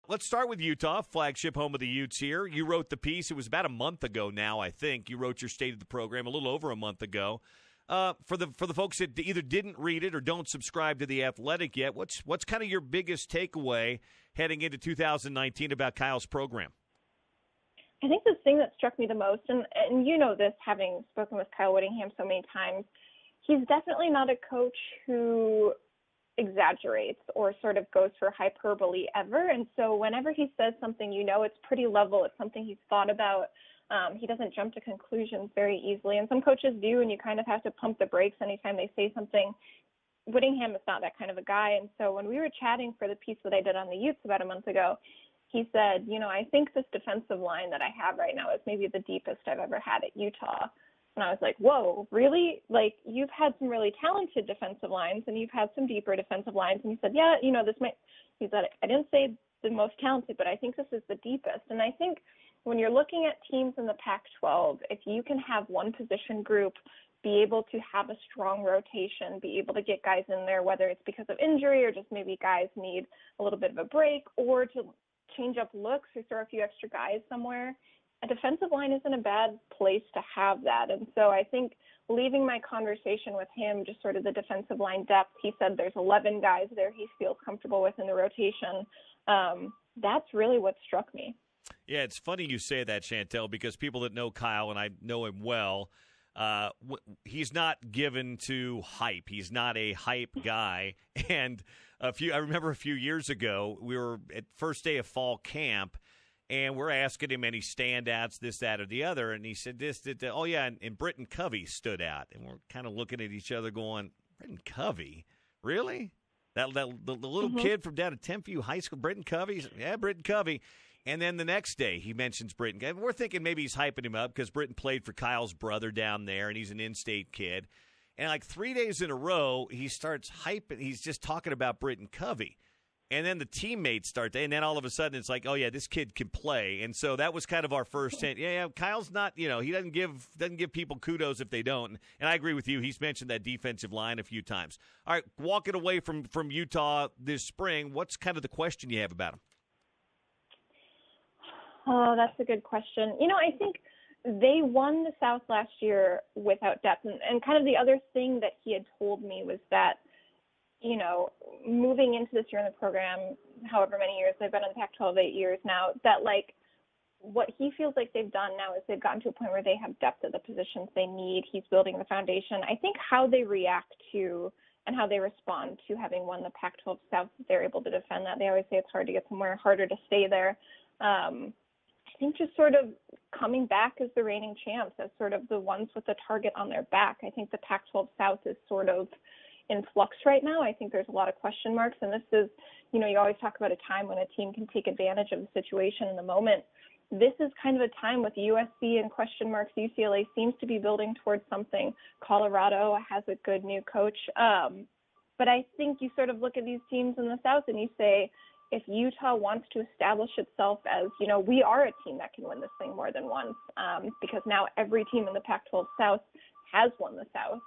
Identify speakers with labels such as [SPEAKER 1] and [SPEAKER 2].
[SPEAKER 1] let's start with Utah, flagship home of the Utes here. You wrote the piece. It was about a month ago now, I think. You wrote your State of the Program a little over a month ago. For the folks that either didn't read it or don't subscribe to The Athletic yet, what's kind of your biggest takeaway heading into 2019 about Kyle's program?
[SPEAKER 2] I think the thing that struck me the most, and you know this, having spoken with Kyle Whittingham so many times, he's definitely not a coach who exaggerates or sort of goes for hyperbole ever. And so whenever he says something, you know, it's pretty level. It's something he's thought about. He doesn't jump to conclusions very easily. And some coaches do, and you kind of have to pump the brakes anytime they say something. Whittingham is not that kind of a guy. And so when we were chatting for the piece that I did on the Utes about a month ago, he said, you know, I think this defensive line that I have right now is maybe the deepest I've ever had at Utah. And I was like, whoa, really? Like, you've had some really talented defensive lines and you've had some deeper defensive lines. And he said, yeah, you know, he said, I didn't say the most talented, but I think this is the deepest. And I think when you're looking at teams in the Pac-12, if you can have one position group be able to have a strong rotation, be able to get guys in there, whether it's because of injury or just maybe guys need a little bit of a break or to change up looks or throw a few extra guys somewhere, a defensive line isn't a bad place to have that. And so I think leaving my conversation with him, just sort of the defensive line depth, he said there's 11 guys there he feels comfortable with in the rotation. That's really what struck me.
[SPEAKER 1] Yeah, it's funny you say that, Chantel, because people that know Kyle, and I know him well, he's not given to hype. He's not a hype guy. And I remember a few years ago, we were at first day of fall camp, and we're asking him any standouts, this, that, or the other. And he said this, that, oh, yeah, and Britton Covey stood out. And we're kind of looking at each other going, Britton Covey? Really? The little kid from down at Tenview High School, Britton Covey? Yeah, Britton Covey. And then the next day, he mentions Britton. And we're thinking maybe he's hyping him up because Britton played for Kyle's brother down there, and he's an in-state kid. And like 3 days in a row, he starts hyping. He's just talking about Britton Covey. And then the teammates start to, and then all of a sudden it's like, oh, yeah, this kid can play. And so that was kind of our first hint. Yeah, Kyle's not, he doesn't give people kudos if they don't. And I agree with you. He's mentioned that defensive line a few times. All right, walking away from Utah this spring, what's kind of the question you have about him?
[SPEAKER 2] Oh, that's a good question. I think they won the South last year without depth. And kind of the other thing that he had told me was that, moving into this year in the program, however many years they've been in the Pac-12, 8 years now, that what he feels like they've done now is they've gotten to a point where they have depth at the positions they need. He's building the foundation. I think how they react to and how they respond to having won the Pac-12 South, they're able to defend that. They always say it's hard to get somewhere, harder to stay there. I think just sort of coming back as the reigning champs, as sort of the ones with the target on their back. I think the Pac-12 South is sort of in flux right now. I think there's a lot of question marks, and this is, you always talk about a time when a team can take advantage of the situation in the moment. This is kind of a time with USC and question marks. UCLA seems to be building towards something. Colorado has a good new coach. But I think you sort of look at these teams in the South and you say, if Utah wants to establish itself as, we are a team that can win this thing more than once, because now every team in the Pac-12 South has won the South.